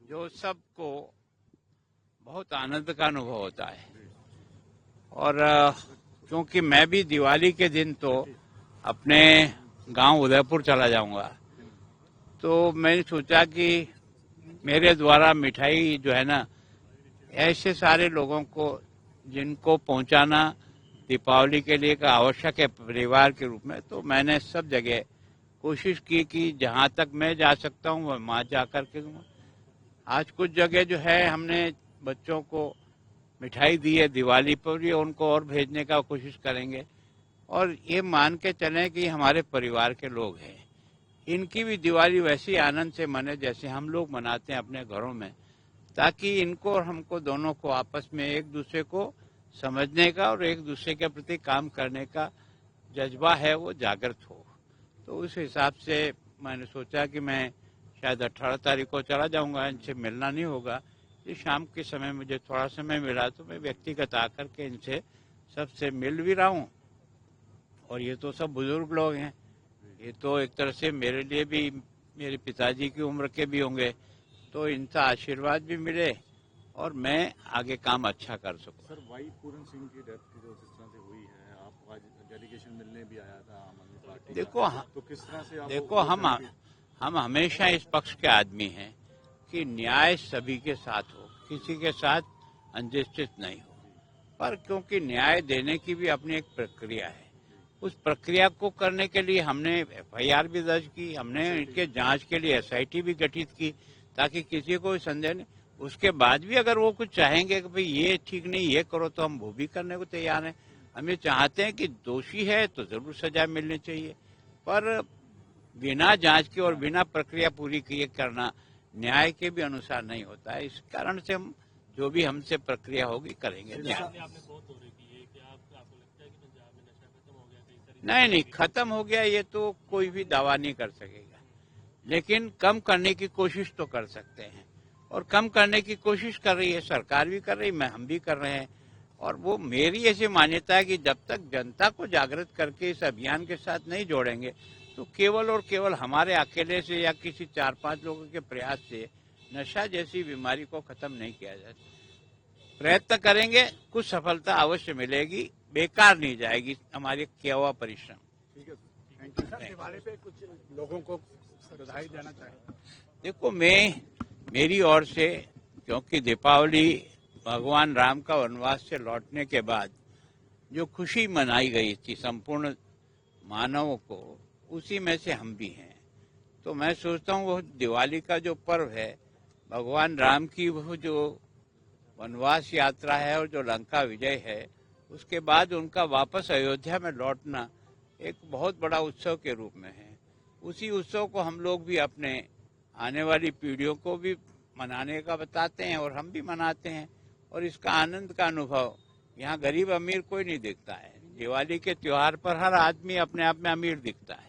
जो सबको बहुत आनंद का अनुभव होता है। और क्योंकि मैं भी दिवाली के दिन तो अपने गांव उदयपुर चला जाऊंगा, तो मैंने सोचा कि मेरे द्वारा मिठाई जो है ना, ऐसे सारे लोगों को जिनको पहुंचाना दीपावली के लिए का आवश्यक है परिवार के रूप में, तो मैंने सब जगह कोशिश की कि जहां तक मैं जा सकता हूं वहां जाकर के आज कुछ जगह जो है हमने बच्चों को मिठाई दी है दिवाली पर भी, उनको और भेजने का कोशिश करेंगे। और ये मान के चलें कि हमारे परिवार के लोग हैं, इनकी भी दिवाली वैसी आनंद से मने जैसे हम लोग मनाते हैं अपने घरों में, ताकि इनको और हमको दोनों को आपस में एक दूसरे को समझने का और एक दूसरे के प्रति काम करने का जज्बा है वो जागृत हो। तो उस हिसाब से मैंने सोचा कि मैं शायद 18 तारीख को चला जाऊंगा, इनसे मिलना नहीं होगा। ये शाम के समय मुझे थोड़ा समय मिला तो मैं व्यक्तिगत आकर के इनसे सबसे मिल भी रहा हूँ। और ये तो सब बुजुर्ग लोग हैं, ये तो एक तरह से मेरे लिए भी मेरे पिताजी की उम्र के भी होंगे, तो इनका आशीर्वाद भी मिले और मैं आगे काम अच्छा कर सकूं। सर, वाई पूरन सिंह की डेथ जो जिस तरह से हुई है, आपको आज डेलीगेशन मिलने भी आया था आम आदमी पार्टी का, तो किस तरह से देखो हम हमेशा इस पक्ष के आदमी हैं कि न्याय सभी के साथ हो, किसी के साथ अनिश्चित नहीं हो। पर क्योंकि न्याय देने की भी अपनी एक प्रक्रिया है, उस प्रक्रिया को करने के लिए हमने एफआईआर भी दर्ज की, हमने इनके जांच के लिए एसआईटी भी गठित की, ताकि किसी को संदेह नहीं। उसके बाद भी अगर वो कुछ चाहेंगे कि भाई ये ठीक नहीं, ये करो, तो हम वो भी करने को तैयार हैं। हम ये चाहते हैं कि दोषी है तो जरूर सजा मिलनी चाहिए, पर बिना जांच के और बिना प्रक्रिया पूरी किए करना न्याय के भी अनुसार नहीं होता है। इस कारण से हम जो भी हमसे प्रक्रिया होगी करेंगे। नहीं, खत्म हो गया ये तो कोई भी दावा नहीं कर सकेगा, लेकिन कम करने की कोशिश तो कर सकते हैं। और कम करने की कोशिश कर रही है सरकार भी कर रही है, हम भी कर रहे हैं। और वो मेरी ऐसी मान्यता है कि जब तक जनता को जागृत करके इस अभियान के साथ नहीं जोड़ेंगे, तो केवल और केवल हमारे अकेले से या किसी 4-5 लोगों के प्रयास से नशा जैसी बीमारी को खत्म नहीं किया जा सकता। प्रयत्न करेंगे, कुछ सफलता अवश्य मिलेगी, बेकार नहीं जाएगी हमारे किया हुआ परिश्रम। ठीक है सर, दिवाली पे कुछ लोगों को बधाई देना चाहिए। देखो, मेरी ओर से, क्योंकि दीपावली भगवान राम का वनवास से लौटने के बाद जो खुशी मनाई गई थी संपूर्ण मानवों को, उसी में से हम भी हैं। तो मैं सोचता हूँ वो दिवाली का जो पर्व है, भगवान राम की वो जो वनवास यात्रा है और जो लंका विजय है, उसके बाद उनका वापस अयोध्या में लौटना एक बहुत बड़ा उत्सव के रूप में है। उसी उत्सव को हम लोग भी अपने आने वाली पीढ़ियों को भी मनाने का बताते हैं और हम भी मनाते हैं। और इसका आनंद का अनुभव यहाँ गरीब अमीर कोई नहीं दिखता है। दिवाली के त्योहार पर हर आदमी अपने आप में अमीर दिखता है।